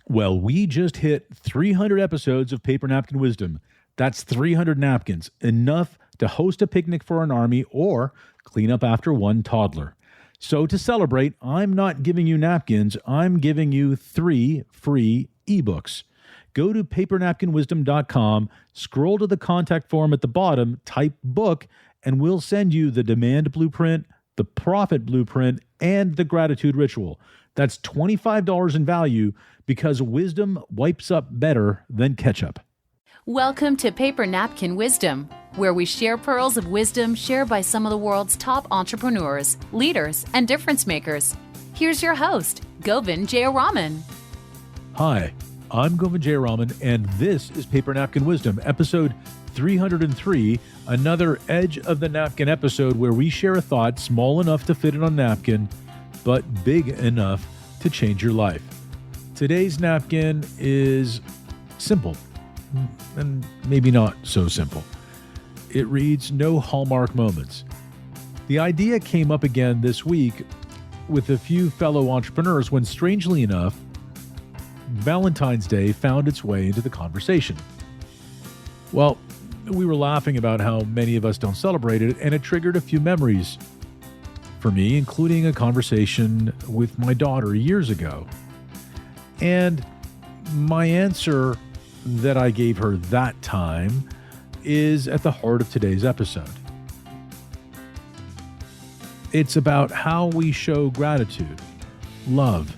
Well, we just hit 300 episodes of Paper Napkin Wisdom. That's 300 napkins, enough to host a picnic for an army or clean up after one toddler. So, to celebrate, I'm not giving you napkins, I'm giving you 3 free ebooks. Go to papernapkinwisdom.com, scroll to the contact form at the bottom, type book, and we'll send you the demand blueprint, the profit blueprint, and the gratitude ritual. That's $25 in value because wisdom wipes up better than ketchup. Welcome to Paper Napkin Wisdom, where we share pearls of wisdom shared by some of the world's top entrepreneurs, leaders, and difference makers. Here's your host, Govind Jayaraman. Hi, I'm Govind Jayaraman, and this is Paper Napkin Wisdom, episode 303, another Edge of the Napkin episode where we share a thought small enough to fit it on a napkin, but big enough to change your life. Today's napkin is simple, and maybe not so simple. It reads, "No Hallmark Moments." The idea came up again this week with a few fellow entrepreneurs when, strangely enough, Valentine's Day found its way into the conversation. Well, we were laughing about how many of us don't celebrate it, and it triggered a few memories for me, including a conversation with my daughter years ago. And my answer that I gave her that time is at the heart of today's episode. It's about how we show gratitude, love,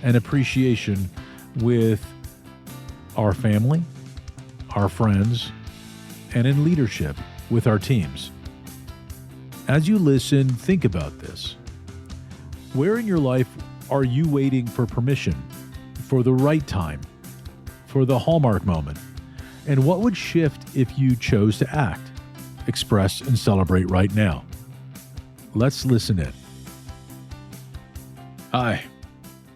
and appreciation with our family, our friends, and in leadership with our teams. As you listen, think about this. Where in your life are you waiting for permission, for the right time, for the Hallmark moment? And what would shift if you chose to act, express, and celebrate right now? Let's listen in. Hi,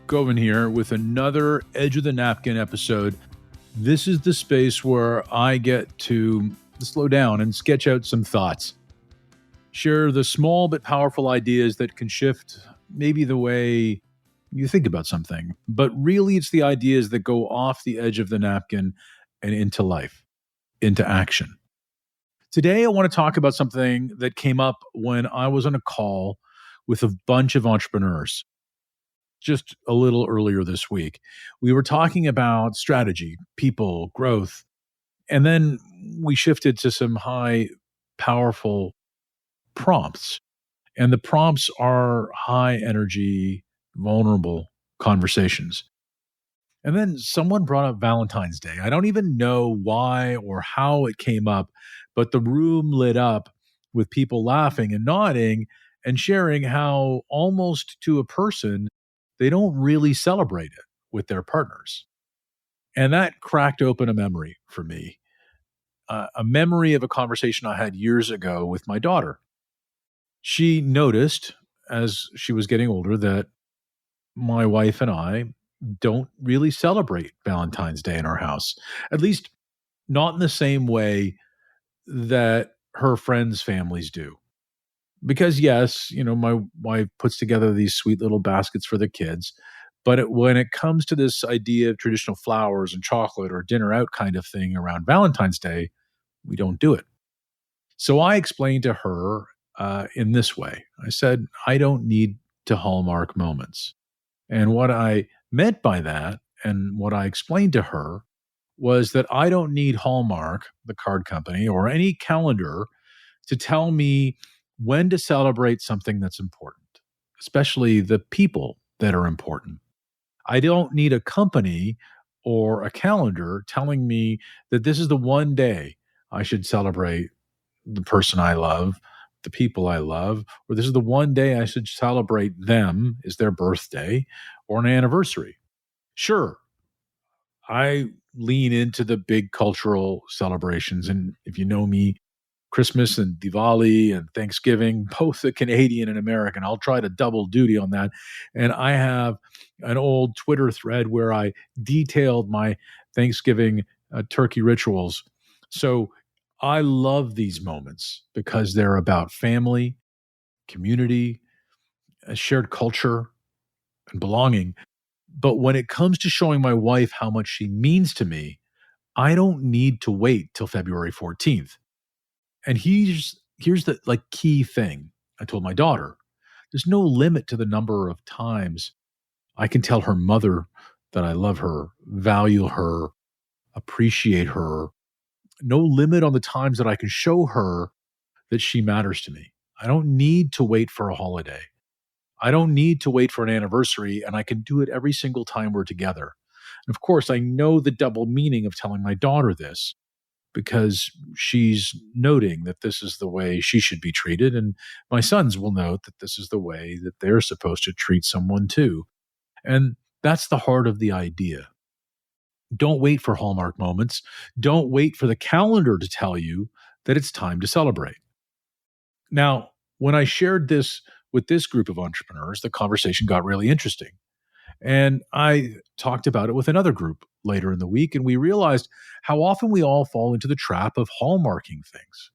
Govind here with another Edge of the Napkin episode. This is the space where I get to slow down and sketch out some thoughts. Share the small but powerful ideas that can shift maybe the way you think about something. But really, it's the ideas that go off the edge of the napkin and into life, into action. Today, I want to talk about something that came up when I was on a call with a bunch of entrepreneurs just a little earlier this week. We were talking about strategy, people, growth, and then we shifted to some high, powerful prompts. And the prompts are high energy, vulnerable conversations. And then someone brought up Valentine's Day. I don't even know why or how it came up, but the room lit up with people laughing and nodding and sharing how almost to a person, they don't really celebrate it with their partners. And that cracked open a memory for me, a memory of a conversation I had years ago with my daughter. She noticed as she was getting older that my wife and I don't really celebrate Valentine's Day in our house, at least not in the same way that her friends' families do. Because, yes, my wife puts together these sweet little baskets for the kids. But when it comes to this idea of traditional flowers and chocolate or dinner out kind of thing around Valentine's Day, we don't do it. So I explained to her in this way. I said, I don't need to Hallmark moments. And what I meant by that, and what I explained to her, was that I don't need Hallmark, the card company, or any calendar to tell me when to celebrate something that's important, especially the people that are important. I don't need a company or a calendar telling me that this is the one day I should celebrate the person I love, the people I love, or this is the one day I should celebrate them, is their birthday or an anniversary. Sure, I lean into the big cultural celebrations. And if you know me, Christmas and Diwali and Thanksgiving, both a Canadian and American, I'll try to double duty on that. And I have an old Twitter thread where I detailed my Thanksgiving turkey rituals. So I love these moments because they're about family, community, a shared culture, and belonging. But when it comes to showing my wife how much she means to me, I don't need to wait till February 14th. And here's the key thing I told my daughter. There's no limit to the number of times I can tell her mother that I love her, value her, appreciate her. No limit on the times that I can show her that she matters to me. I don't need to wait for a holiday. I don't need to wait for an anniversary, and I can do it every single time we're together. And of course, I know the double meaning of telling my daughter this because she's noting that this is the way she should be treated. And my sons will note that this is the way that they're supposed to treat someone too. And that's the heart of the idea. Don't wait for Hallmark moments. Don't wait for the calendar to tell you that it's time to celebrate. Now, when I shared this with this group of entrepreneurs, the conversation got really interesting. And I talked about it with another group later in the week, and we realized how often we all fall into the trap of hallmarking things.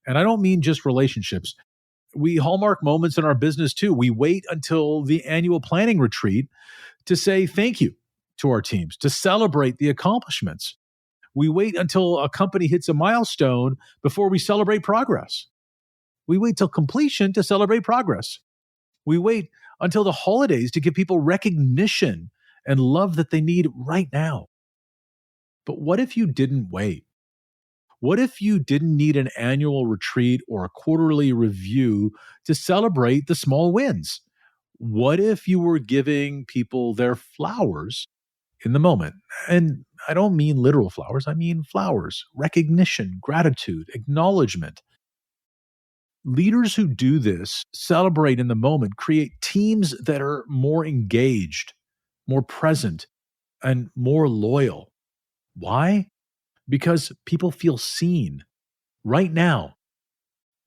And I don't mean just relationships. We hallmark moments in our business too. We wait until the annual planning retreat to say thank you to our teams, to celebrate the accomplishments. We wait until a company hits a milestone before we celebrate progress. We wait till completion to celebrate progress. We wait until the holidays to give people recognition and love that they need right now. But what if you didn't wait? What if you didn't need an annual retreat or a quarterly review to celebrate the small wins? What if you were giving people their flowers in the moment? And I don't mean literal flowers, I mean flowers, recognition, gratitude, acknowledgement. Leaders who do this, celebrate in the moment, create teams that are more engaged, more present, and more loyal. Why? Because people feel seen right now,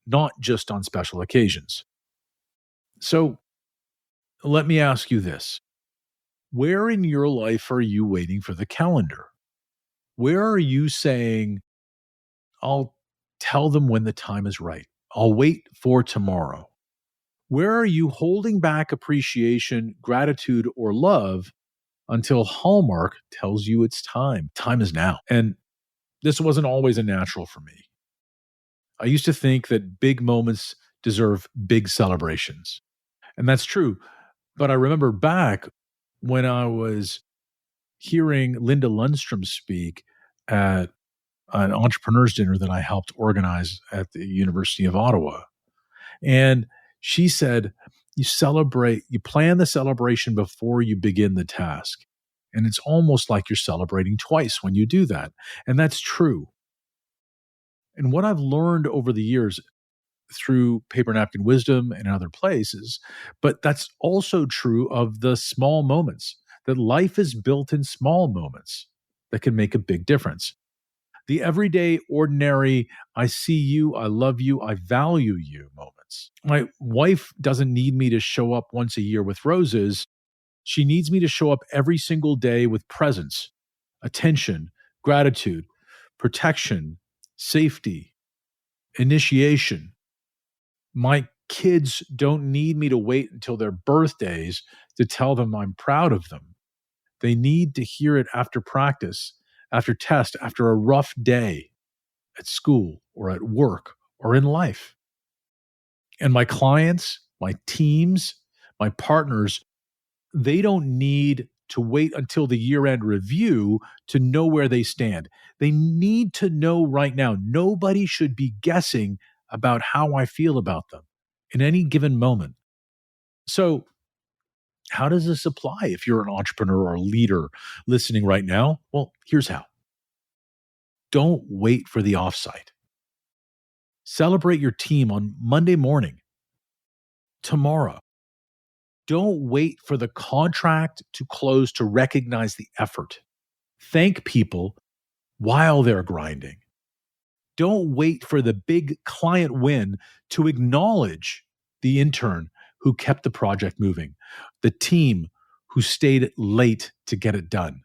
not just on special occasions. So let me ask you this. Where in your life are you waiting for the calendar? Where are you saying, I'll tell them when the time is right? I'll wait for tomorrow. Where are you holding back appreciation, gratitude, or love until Hallmark tells you it's time? Time is now. And this wasn't always a natural for me. I used to think that big moments deserve big celebrations. And that's true. But I remember back when I was hearing Linda Lundstrom speak at an entrepreneurs dinner that I helped organize at the University of Ottawa. And she said, you plan the celebration before you begin the task. And it's almost like you're celebrating twice when you do that. And that's true. And what I've learned over the years through Paper Napkin Wisdom and other places, but that's also true of the small moments, that life is built in small moments that can make a big difference. The everyday, ordinary, I see you, I love you, I value you moments. My wife doesn't need me to show up once a year with roses. She needs me to show up every single day with presence, attention, gratitude, protection, safety, initiation. My kids don't need me to wait until their birthdays to tell them I'm proud of them. They need to hear it after practice, after test, after a rough day at school or at work or in life. And my clients, my teams, my partners, they don't need to wait until the year-end review to know where they stand. They need to know right now. Nobody should be guessing about how I feel about them in any given moment. So, how does this apply if you're an entrepreneur or a leader listening right now? Well, here's how. Don't wait for the offsite. Celebrate your team on Monday morning, tomorrow. Don't wait for the contract to close to recognize the effort. Thank people while they're grinding. Don't wait for the big client win to acknowledge the intern who kept the project moving, the team who stayed late to get it done.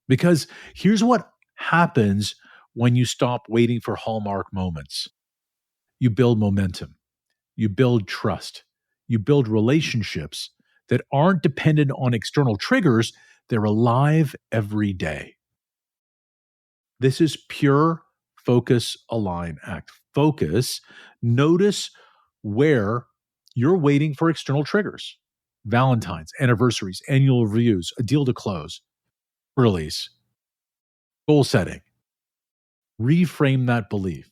Because here's what happens when you stop waiting for Hallmark moments. You build momentum, you build trust, you build relationships that aren't dependent on external triggers. They're alive every day. This is pure focus, align, act. Focus. Notice where you're waiting for external triggers. Valentine's, anniversaries, annual reviews, a deal to close, release, goal setting. Reframe that belief.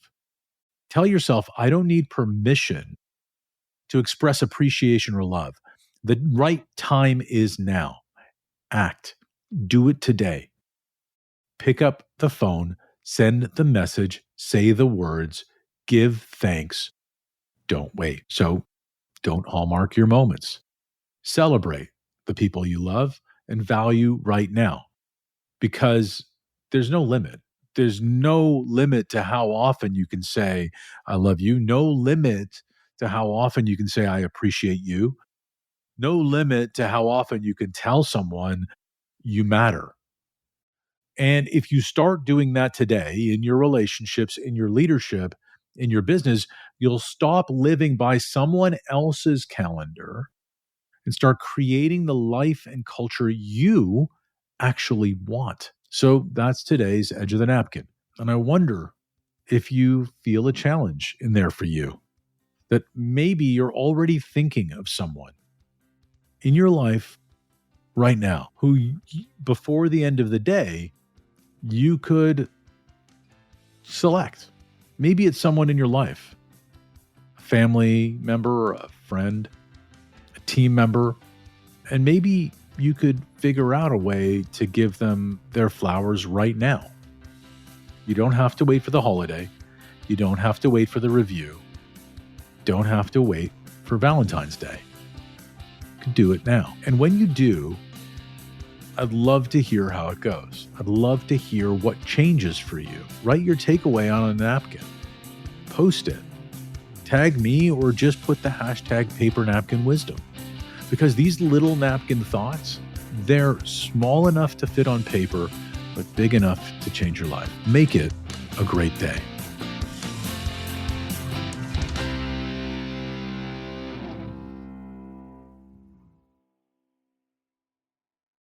Tell yourself, I don't need permission to express appreciation or love. The right time is now. Act. Do it today. Pick up the phone, send the message, say the words, give thanks. Don't wait. So don't Hallmark your moments. Celebrate the people you love and value right now, because there's no limit. There's no limit to how often you can say, I love you. No limit to how often you can say, I appreciate you. No limit to how often you can tell someone you matter. And if you start doing that today in your relationships, in your leadership, in your business, you'll stop living by someone else's calendar and start creating the life and culture you actually want. So that's today's Edge of the Napkin. And I wonder if you feel a challenge in there for you, that maybe you're already thinking of someone in your life right now who, before the end of the day, you could select. Maybe it's someone in your life, a family member, a friend, a team member, and maybe you could figure out a way to give them their flowers right now. You don't have to wait for the holiday. You don't have to wait for the review. Don't have to wait for Valentine's Day. You can do it now. And when you do, I'd love to hear how it goes. I'd love to hear what changes for you. Write your takeaway on a napkin. Post it. Tag me or just put the hashtag #PaperNapkinWisdom. Because these little napkin thoughts, they're small enough to fit on paper, but big enough to change your life. Make it a great day.